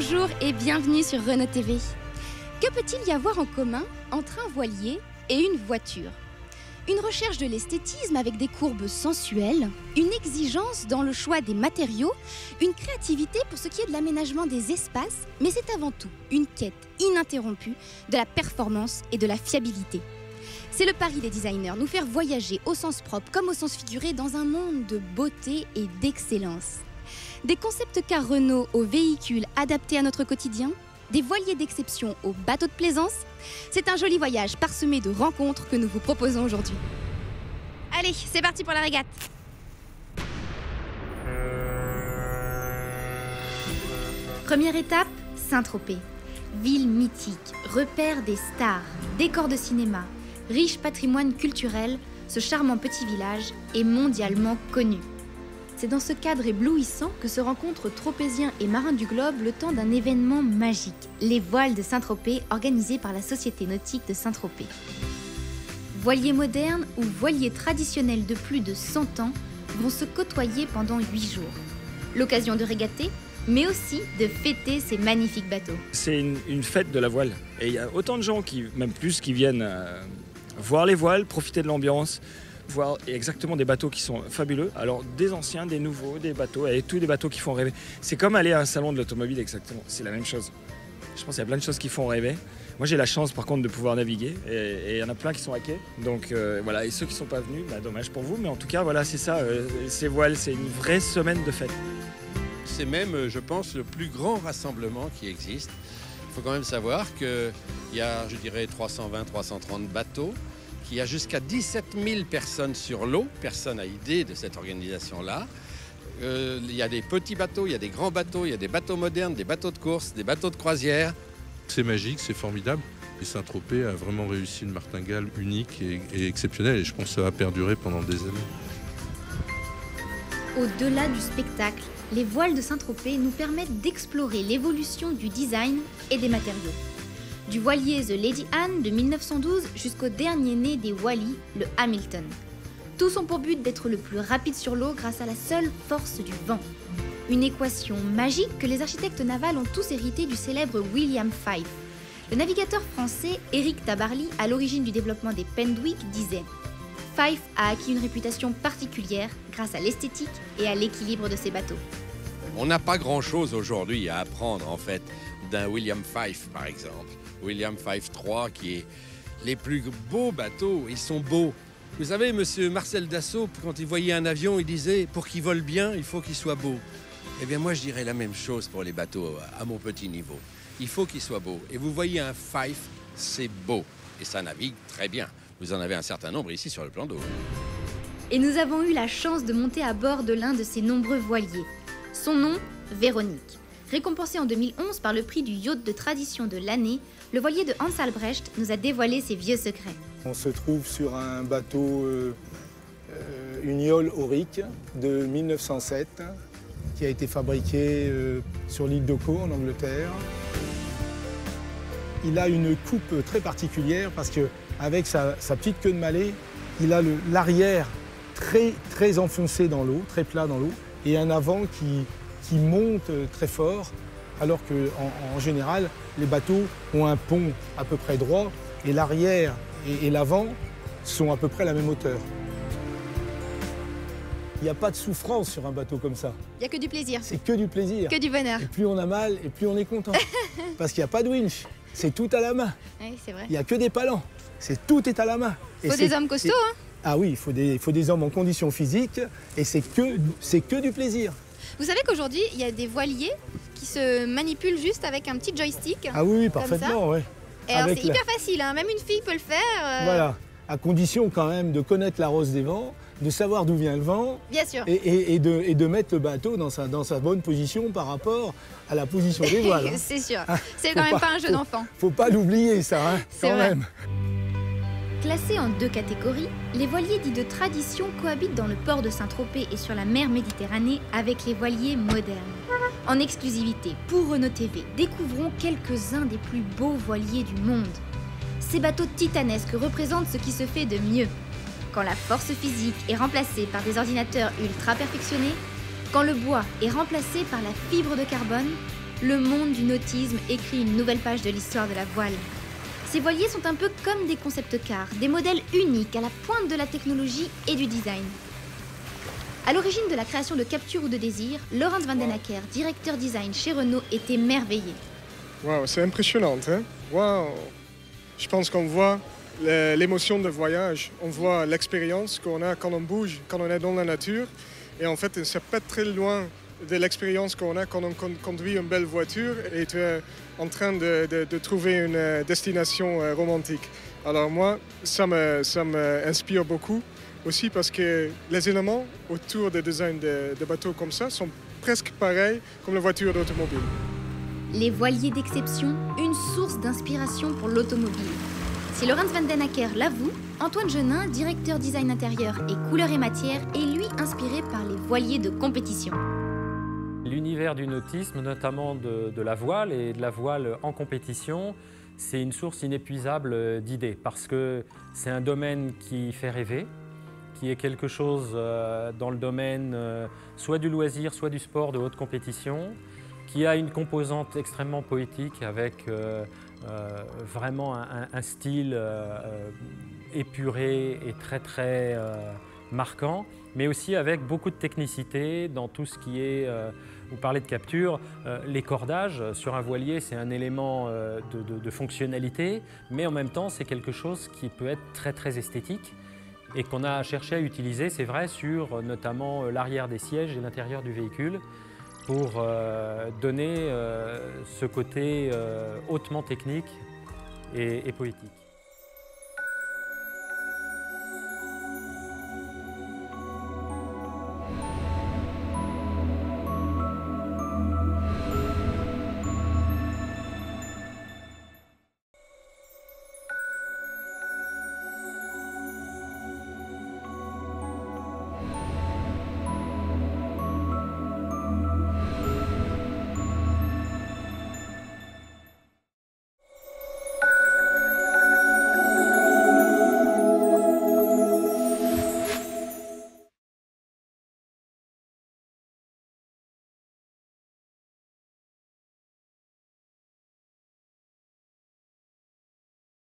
Bonjour et bienvenue sur Renault TV. Que peut-il y avoir en commun entre un voilier et une voiture? Une recherche de l'esthétisme avec des courbes sensuelles, une exigence dans le choix des matériaux, une créativité pour ce qui est de l'aménagement des espaces, mais c'est avant tout une quête ininterrompue de la performance et de la fiabilité. C'est le pari des designers, nous faire voyager au sens propre comme au sens figuré dans un monde de beauté et d'excellence. Des concept cars Renault aux véhicules adaptés à notre quotidien, des voiliers d'exception aux bateaux de plaisance, c'est un joli voyage parsemé de rencontres que nous vous proposons aujourd'hui. Allez, c'est parti pour la régate! Première étape, Saint-Tropez. Ville mythique, repère des stars, décor de cinéma, riche patrimoine culturel, ce charmant petit village est mondialement connu. C'est dans ce cadre éblouissant que se rencontrent Tropéziens et marins du globe le temps d'un événement magique, les voiles de Saint-Tropez organisées par la Société nautique de Saint-Tropez. Voiliers modernes ou voiliers traditionnels de plus de 100 ans vont se côtoyer pendant 8 jours. L'occasion de régater, mais aussi de fêter ces magnifiques bateaux. C'est une fête de la voile. Et il y a autant de gens, même plus, qui viennent voir les voiles, profiter de l'ambiance, voir exactement des bateaux qui sont fabuleux. Alors des anciens, des nouveaux, des bateaux, et tous des bateaux qui font rêver. C'est comme aller à un salon de l'automobile exactement, c'est la même chose. Je pense qu'il y a plein de choses qui font rêver. Moi j'ai la chance par contre de pouvoir naviguer et il y en a plein qui sont à quai. Donc voilà, et ceux qui ne sont pas venus, dommage pour vous, mais en tout cas voilà, c'est ça, ces voiles, c'est une vraie semaine de fête. C'est même, je pense, le plus grand rassemblement qui existe. Il faut quand même savoir qu'il y a, je dirais, 320-330 bateaux, qu'il y a jusqu'à 17 000 personnes sur l'eau. Personne n'a idée de cette organisation-là. Il y a des petits bateaux, il y a des grands bateaux, il y a des bateaux modernes, des bateaux de course, des bateaux de croisière. C'est magique, c'est formidable. Et Saint-Tropez a vraiment réussi une martingale unique et exceptionnelle. Et je pense que ça va perdurer pendant des années. Au-delà du spectacle, les voiles de Saint-Tropez nous permettent d'explorer l'évolution du design et des matériaux. Du voilier The Lady Anne de 1912 jusqu'au dernier né des Wally, le Hamilton. Tous ont pour but d'être le plus rapide sur l'eau grâce à la seule force du vent. Une équation magique que les architectes navals ont tous hérité du célèbre William Fyfe. Le navigateur français Éric Tabarly, à l'origine du développement des Pendwick, disait « Fyfe a acquis une réputation particulière grâce à l'esthétique et à l'équilibre de ses bateaux. » On n'a pas grand-chose aujourd'hui à apprendre, en fait, d'un William Fyfe, par exemple. William Fyfe 3, qui est les plus beaux bateaux, ils sont beaux. Vous savez, monsieur Marcel Dassault, quand il voyait un avion, il disait « pour qu'il vole bien, il faut qu'il soit beau ». Eh bien, moi, je dirais la même chose pour les bateaux à mon petit niveau. Il faut qu'ils soient beaux. Et vous voyez un Fyfe, c'est beau. Et ça navigue très bien. Vous en avez un certain nombre ici sur le plan d'eau. Et nous avons eu la chance de monter à bord de l'un de ces nombreux voiliers. Son nom, Véronique. Récompensé en 2011 par le prix du yacht de tradition de l'année, le voilier de Hans Albrecht nous a dévoilé ses vieux secrets. On se trouve sur un bateau, une yole aurique de 1907, qui a été fabriqué sur l'île de Caux, en Angleterre. Il a une coupe très particulière parce qu'avec sa petite queue de mallet, il a l'arrière très enfoncé dans l'eau, très plat dans l'eau, et un avant qui monte très fort, alors qu'en général, les bateaux ont un pont à peu près droit, et l'arrière et l'avant sont à peu près à la même hauteur. Il n'y a pas de souffrance sur un bateau comme ça. Il n'y a que du plaisir. C'est que du plaisir. Que du bonheur. Et plus on a mal, et plus on est content. Parce qu'il n'y a pas de winch, c'est tout à la main. Oui, c'est vrai. Il n'y a que des palans, tout est à la main. Il faut des hommes costauds, hein? Ah oui, il faut des hommes en condition physique, et c'est que du plaisir. Vous savez qu'aujourd'hui, il y a des voiliers qui se manipulent juste avec un petit joystick. Ah oui, parfaitement, oui. Et alors c'est hyper facile, hein, même une fille peut le faire. Voilà, à condition quand même de connaître la rose des vents, de savoir d'où vient le vent. Bien sûr. Et de mettre le bateau dans sa bonne position par rapport à la position des voiles. Hein. C'est sûr, c'est quand même pas un jeu d'enfant. Faut pas l'oublier ça, hein, quand même. Classés en 2 catégories, les voiliers dits de tradition cohabitent dans le port de Saint-Tropez et sur la mer Méditerranée avec les voiliers modernes. En exclusivité pour Renault TV, découvrons quelques-uns des plus beaux voiliers du monde. Ces bateaux titanesques représentent ce qui se fait de mieux. Quand la force physique est remplacée par des ordinateurs ultra perfectionnés, quand le bois est remplacé par la fibre de carbone, le monde du nautisme écrit une nouvelle page de l'histoire de la voile. Ces voiliers sont un peu comme des concept-cars, des modèles uniques à la pointe de la technologie et du design. À l'origine de la création de Capture ou de Désir, Laurens van den Akker, directeur design chez Renault, est émerveillé. Wow, c'est impressionnant, hein? Wow. Je pense qu'on voit l'émotion de voyage, on voit l'expérience qu'on a quand on bouge, quand on est dans la nature. Et en fait, c'est pas très loin de l'expérience qu'on a quand on conduit une belle voiture et tu es en train de trouver une destination romantique. Alors moi, ça m'inspire beaucoup aussi parce que les éléments autour des designs de bateaux comme ça sont presque pareils comme les voitures d'automobile. Les voiliers d'exception, une source d'inspiration pour l'automobile. Si Laurens van den Akker l'avoue, Antoine Genin, directeur design intérieur et couleur et matière, est lui inspiré par les voiliers de compétition. L'univers du nautisme, notamment de la voile et de la voile en compétition, c'est une source inépuisable d'idées parce que c'est un domaine qui fait rêver, qui est quelque chose dans le domaine soit du loisir, soit du sport de haute compétition, qui a une composante extrêmement poétique avec vraiment un style épuré et très marquant, mais aussi avec beaucoup de technicité dans tout ce qui est, vous parlez de capture, les cordages sur un voilier, c'est un élément de fonctionnalité, mais en même temps c'est quelque chose qui peut être très esthétique et qu'on a cherché à utiliser, c'est vrai, sur notamment l'arrière des sièges et l'intérieur du véhicule, pour donner ce côté hautement technique et poétique.